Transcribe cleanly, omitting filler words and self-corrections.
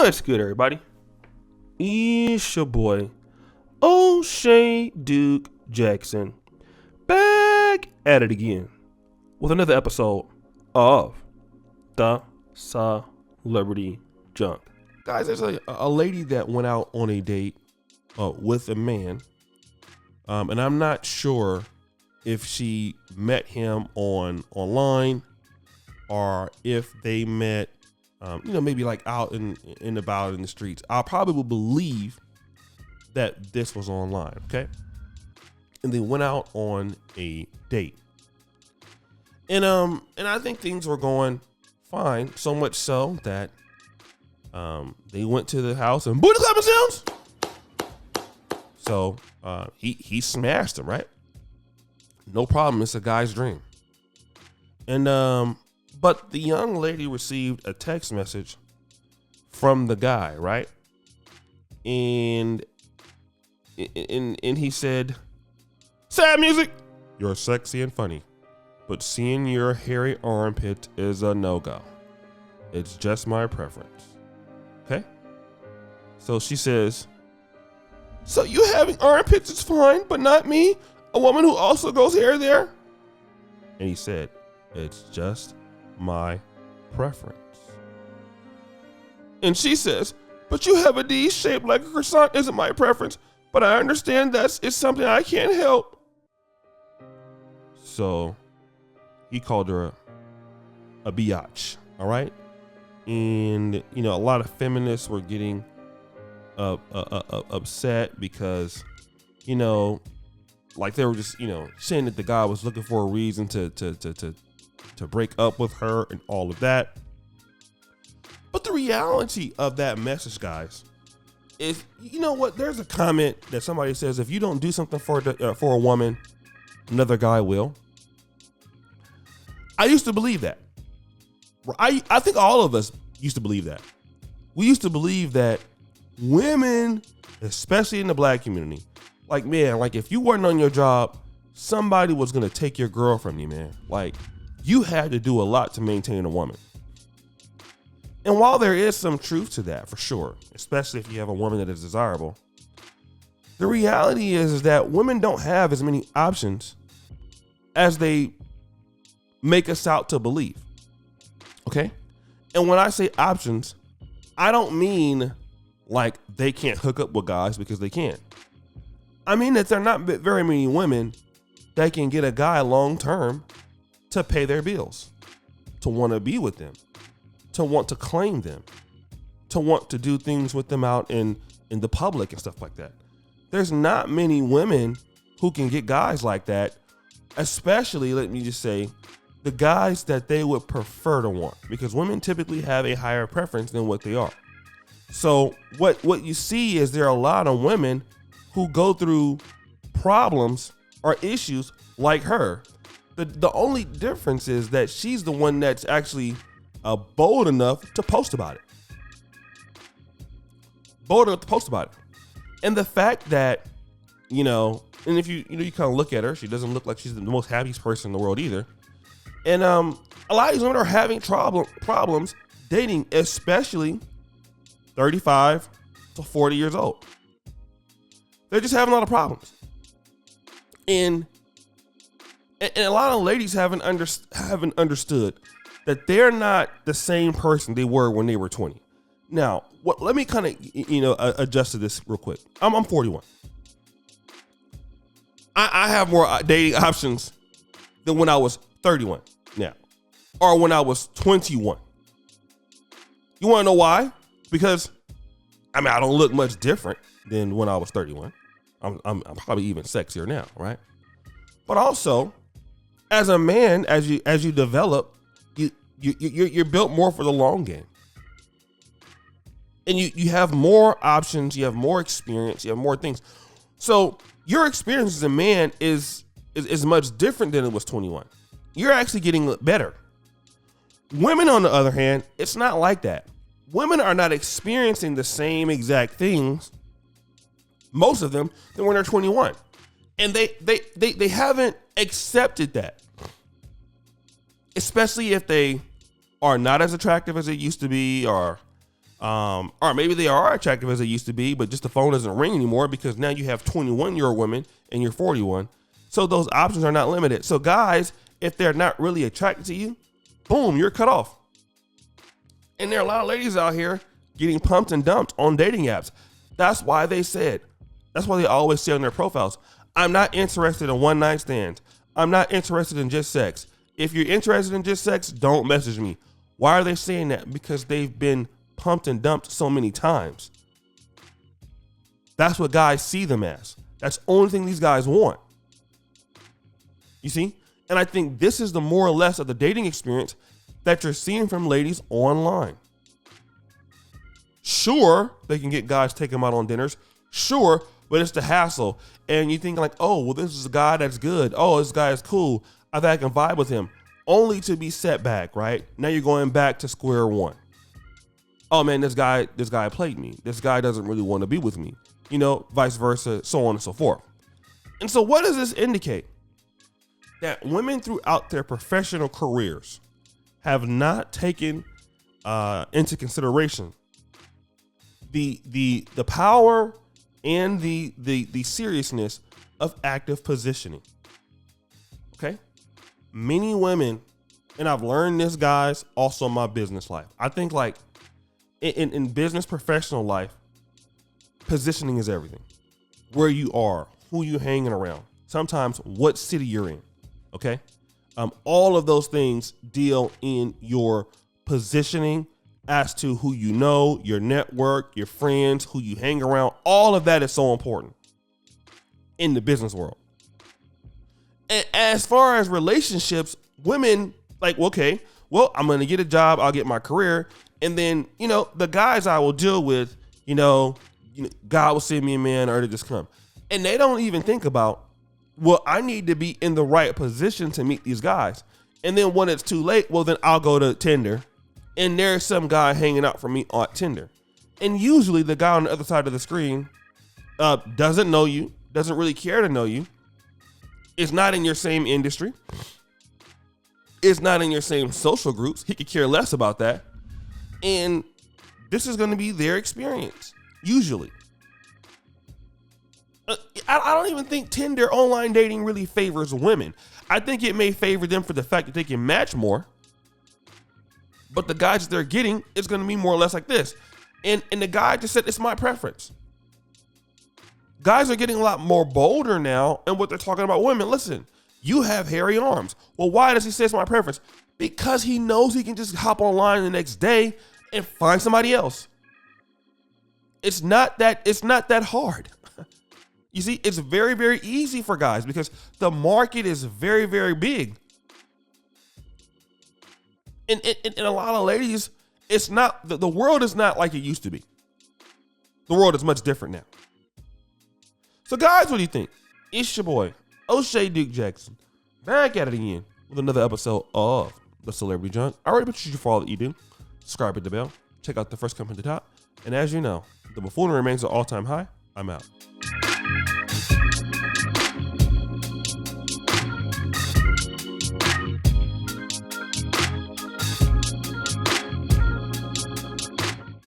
What's good, everybody? It's your boy, O'Shea Duke Jackson, back at it again with another episode of The Celebrity Junk. Guys, there's a lady that went out on a date with a man, and I'm not sure if she met him online or if they met maybe like out in about in the streets. I probably would believe that this was online, okay? And they went out on a date. And I think things were going fine, so much so that they went to the house and booty clapping sounds. So he smashed him, right? No problem, it's a guy's dream. And but the young lady received a text message from the guy, right? And he said, "Sad music. You're sexy and funny, but seeing your hairy armpit is a no-go. It's just my preference." Okay? So she says, "So you having armpits is fine, but not me, a woman who also grows hair there?" And he said, "It's just my preference." And she says, "But you have a D shaped like a croissant isn't my preference, but I understand it's something I can't help." So he called her a biatch, all right? And, a lot of feminists were getting upset because, like they were just, saying that the guy was looking for a reason to break up with her and all of that. But the reality of that message, guys, is, there's a comment that somebody says, if you don't do something for a woman, another guy will. I used to believe that. I think all of us used to believe that. We used to believe that women, especially in the black community, like if you weren't on your job, somebody was going to take your girl from you, man. Like, you had to do a lot to maintain a woman. And while there is some truth to that, for sure, especially if you have a woman that is desirable, the reality is that women don't have as many options as they make us out to believe. Okay? And when I say options, I don't mean like they can't hook up with guys because they can. I mean that there are not very many women that can get a guy long term to pay their bills, to want to be with them, to want to claim them, to want to do things with them out in the public and stuff like that. There's not many women who can get guys like that, especially, let me just say, the guys that they would prefer to want, because women typically have a higher preference than what they are. So what you see is there are a lot of women who go through problems or issues like her. The only difference is that she's the one that's actually bold enough to post about it. Bold enough to post about it. And the fact that, and if you kind of look at her, she doesn't look like she's the most happiest person in the world either. And a lot of these women are having problems dating, especially 35 to 40 years old. They're just having a lot of problems. And a lot of ladies haven't understood that they're not the same person they were when they were 20. Now, let me kind of, adjust to this real quick. I'm 41. I have more dating options than when I was 31 now, or when I was 21. You want to know why? Because, I don't look much different than when I was 31. I'm probably even sexier now, right? But also, as a man, as you develop, you're built more for the long game, and you have more options, you have more experience, you have more things. So your experience as a man is much different than it was 21. You're actually getting better. Women, on the other hand, it's not like that. Women are not experiencing the same exact things, most of them, than when they're 21. And they haven't accepted that. Especially if they are not as attractive as they used to be, or Or maybe they are attractive as they used to be, but just the phone doesn't ring anymore because now you have 21-year-old women and you're 41. So those options are not limited. So guys, if they're not really attracted to you, boom, you're cut off. And there are a lot of ladies out here getting pumped and dumped on dating apps. That's why they always say on their profiles, I'm not interested in one night stands. I'm not interested in just sex. If you're interested in just sex, don't message me. Why are they saying that? Because they've been pumped and dumped so many times. That's what guys see them as. That's the only thing these guys want. You see? And I think this is the more or less of the dating experience that you're seeing from ladies online. Sure, they can get guys take them out on dinners. Sure, but it's the hassle. And you think like, oh, well, this is a guy that's good. Oh, this guy is cool. I think I can vibe with him. Only to be set back, right? Now you're going back to square one. Oh man, this guy played me. This guy doesn't really want to be with me. You know, vice versa, so on and so forth. And so what does this indicate? That women throughout their professional careers have not taken into consideration the power and the seriousness of active positioning. Okay? Many women, and I've learned this, guys, also in my business life. I think like in business professional life, positioning is everything. Where you are, who you hanging around, sometimes what city you're in. Okay. All of those things deal in your positioning as to who you know, your network, your friends, who you hang around. All of that is so important in the business world. And as far as relationships, women like, okay, well, I'm going to get a job. I'll get my career. And then, you know, the guys I will deal with, you know, God will send me a man or to just come. And they don't even think about, well, I need to be in the right position to meet these guys. And then when it's too late, well, then I'll go to Tinder. And there's some guy hanging out for me on Tinder. And usually the guy on the other side of the screen doesn't know you, doesn't really care to know you. It's not in your same industry. It's not in your same social groups. He could care less about that. And this is going to be their experience, usually. I don't even think Tinder online dating really favors women. I think it may favor them for the fact that they can match more. But the guys that they're getting is going to be more or less like this. And the guy just said, it's my preference. Guys are getting a lot more bolder now in what they're talking about women. Listen, you have hairy arms. Well, why does he say it's my preference? Because he knows he can just hop online the next day and find somebody else. It's not that hard. You see, it's very, very easy for guys because the market is very, very big. And a lot of ladies, it's not, the world is not like it used to be. The world is much different now. So guys, what do you think? It's your boy, O'Shea Duke Jackson, back at it again with another episode of The Celebrity Junk. I already appreciate you for all that you do. Subscribe, hit the bell, check out the first comment at the top. And as you know, the buffoonery remains at all-time high. I'm out.